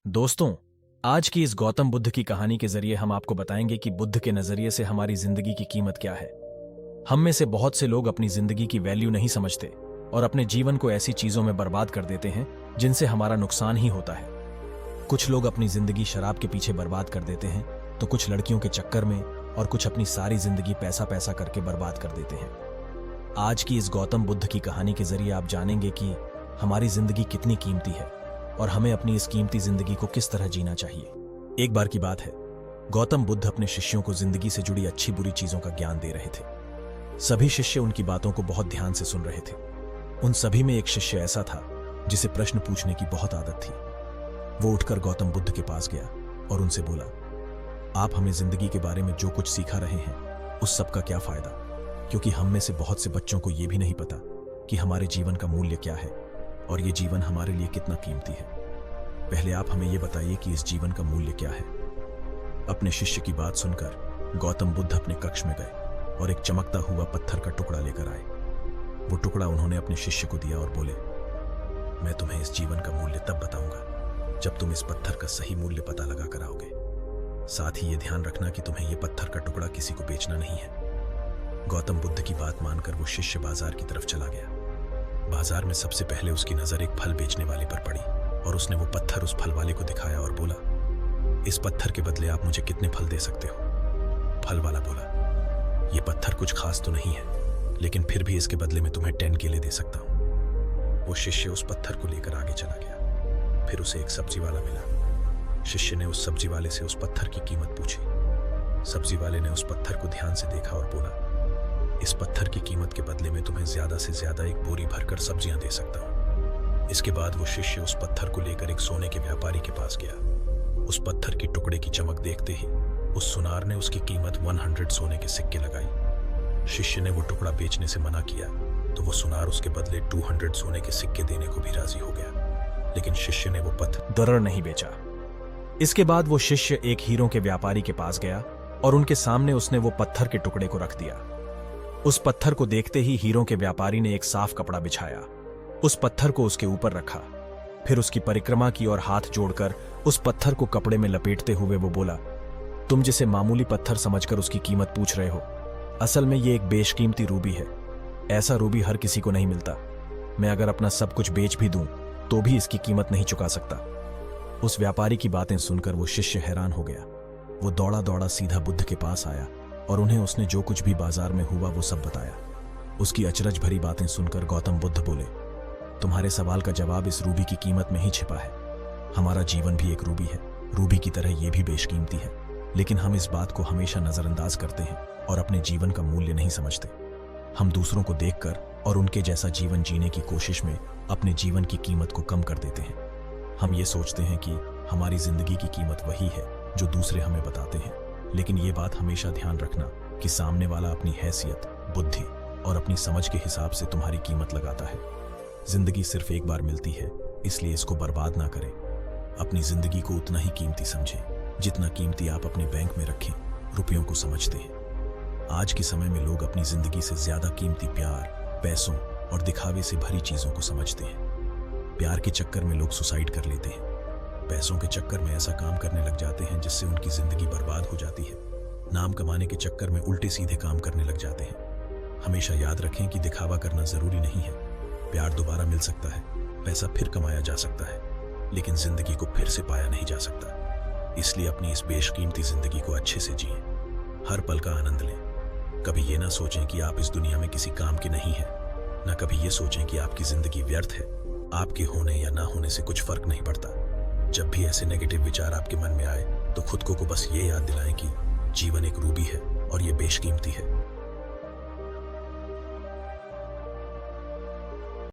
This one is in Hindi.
दोस्तों, आज की इस गौतम बुद्ध की कहानी के जरिए हम आपको बताएंगे कि बुद्ध के नजरिए से हमारी जिंदगी की कीमत क्या है। हम में से बहुत से लोग अपनी जिंदगी की वैल्यू नहीं समझते और अपने जीवन को ऐसी चीजों में बर्बाद कर देते हैं जिनसे हमारा नुकसान ही होता है। कुछ लोग अपनी जिंदगी शराब के पीछे बर्बाद कर देते हैं, तो कुछ लड़कियों के चक्कर में, और कुछ अपनी सारी जिंदगी पैसा पैसा करके बर्बाद कर देते हैं। आज की इस गौतम बुद्ध की कहानी के जरिए आप जानेंगे कि हमारी जिंदगी कितनी कीमती है और हमें अपनी इस कीमती जिंदगी को किस तरह जीना चाहिए। एक बार की बात है, गौतम बुद्ध अपने शिष्यों को जिंदगी से जुड़ी अच्छी बुरी चीजों का ज्ञान दे रहे थे। सभी शिष्य उनकी बातों को बहुत ध्यान से सुन रहे थे। उन सभी में एक शिष्य ऐसा था जिसे प्रश्न पूछने की बहुत आदत थी। वो उठकर गौतम बुद्ध के पास गया और उनसे बोला, आप हमें जिंदगी के बारे में जो कुछ सिखा रहे हैं उस सब का क्या फायदा, क्योंकि हम में से बहुत से बच्चों को यह भी नहीं पता कि हमारे जीवन का मूल्य क्या है और ये जीवन हमारे लिए कितना कीमती है। पहले आप हमें यह बताइए कि इस जीवन का मूल्य क्या है। अपने शिष्य की बात सुनकर गौतम बुद्ध अपने कक्ष में गए और एक चमकता हुआ पत्थर का टुकड़ा लेकर आए। वो टुकड़ा उन्होंने अपने शिष्य को दिया और बोले, मैं तुम्हें इस जीवन का मूल्य तब बताऊंगा जब तुम इस पत्थर का सही मूल्य पता लगा कर आओगे। साथ ही ये ध्यान रखना कि तुम्हें यह पत्थर का टुकड़ा किसी को बेचना नहीं है। गौतम बुद्ध की बात मानकर वो शिष्य बाजार की तरफ चला गया। बाजार में सबसे पहले उसकी नजर एक फल बेचने वाले पर पड़ी और उसने वो पत्थर उस फल वाले को दिखाया और बोला, इस पत्थर के बदले आप मुझे कितने फल दे सकते हो। फल वाला बोला, ये पत्थर कुछ खास तो नहीं है, लेकिन फिर भी इसके बदले में तुम्हें 10 केले दे सकता हूं। वो शिष्य उस पत्थर को लेकर आगे चला गया। फिर उसे एक सब्जी वाला मिला। शिष्य ने उस सब्जी वाले से उस पत्थर की कीमत पूछी। सब्जी वाले ने उस पत्थर को ध्यान से देखा और बोला, इस पत्थर की कीमत के बदले में तुम्हें ज्यादा से ज्यादा एक बोरी भरकर सब्जियां दे सकता हूं। इसके बाद वो शिष्य उस पत्थर को लेकर एक सोने के व्यापारी के पास गया। उस पत्थर की टुकड़े की चमक देखते ही उस सुनार ने उसकी कीमत 100 सोने के सिक्के लगाई। शिष्य ने वो टुकड़ा बेचने से मना किया तो वो सुनार उसके बदले 200 सोने के सिक्के देने को भी राजी हो गया, लेकिन शिष्य ने वो पत्थर नहीं बेचा। इसके बाद वो शिष्य एक हीरों के व्यापारी के पास गया और उनके सामने उसने वो पत्थर के टुकड़े को रख दिया। उस पत्थर को देखते ही हीरों के व्यापारी ने एक साफ कपड़ा बिछाया, उस पत्थर को उसके ऊपर रखा, फिर उसकी परिक्रमा की और हाथ जोड़कर उस पत्थर को कपड़े में लपेटते हुए वो बोला, तुम जिसे मामूली पत्थर समझकर उसकी कीमत पूछ रहे हो, असल में ये एक बेशकीमती रूबी है। ऐसा रूबी हर किसी को नहीं मिलता। मैं अगर अपना सब कुछ बेच भी दूं तो भी इसकी कीमत नहीं चुका सकता। उस व्यापारी की बातें सुनकर वो शिष्य हैरान हो गया। वो दौड़ा दौड़ा सीधा बुद्ध के पास आया और उन्हें उसने जो कुछ भी बाजार में हुआ वो सब बताया। उसकी अचरज भरी बातें सुनकर गौतम बुद्ध बोले, तुम्हारे सवाल का जवाब इस रूबी की कीमत में ही छिपा है। हमारा जीवन भी एक रूबी है, रूबी की तरह ये भी बेशकीमती है, लेकिन हम इस बात को हमेशा नजरअंदाज करते हैं और अपने जीवन का मूल्य नहीं समझते। हम दूसरों को देखकर और उनके जैसा जीवन जीने की कोशिश में अपने जीवन की कीमत को कम कर देते हैं। हम ये सोचते हैं कि हमारी जिंदगी की कीमत वही है जो दूसरे हमें बताते हैं, लेकिन ये बात हमेशा ध्यान रखना कि सामने वाला अपनी हैसियत, बुद्धि और अपनी समझ के हिसाब से तुम्हारी कीमत लगाता है। जिंदगी सिर्फ एक बार मिलती है, इसलिए इसको बर्बाद ना करें। अपनी जिंदगी को उतना ही कीमती समझें जितना कीमती आप अपने बैंक में रखें रुपयों को समझते हैं। आज के समय में लोग अपनी जिंदगी से ज्यादा कीमती प्यार, पैसों और दिखावे से भरी चीजों को समझते हैं। प्यार के चक्कर में लोग सुसाइड कर लेते हैं। पैसों के चक्कर में ऐसा काम करने लग जाते हैं जिससे उनकी जिंदगी बर्बाद हो जाती है। नाम कमाने के चक्कर में उल्टे सीधे काम करने लग जाते हैं। हमेशा याद रखें कि दिखावा करना जरूरी नहीं है। प्यार दोबारा मिल सकता है, पैसा फिर कमाया जा सकता है, लेकिन जिंदगी को फिर से पाया नहीं जा सकता। इसलिए अपनी इस बेशकीमती जिंदगी को अच्छे से जिएं, हर पल का आनंद लें। कभी ये ना सोचें कि आप इस दुनिया में किसी काम के नहीं हैं, ना कभी ये सोचें कि आपकी जिंदगी व्यर्थ है। आपके होने या ना होने से कुछ फर्क नहीं पड़ता। जब भी ऐसे नेगेटिव विचार आपके मन में आए तो खुद को बस ये याद दिलाएं कि जीवन एक रूबी है और ये बेशकीमती है।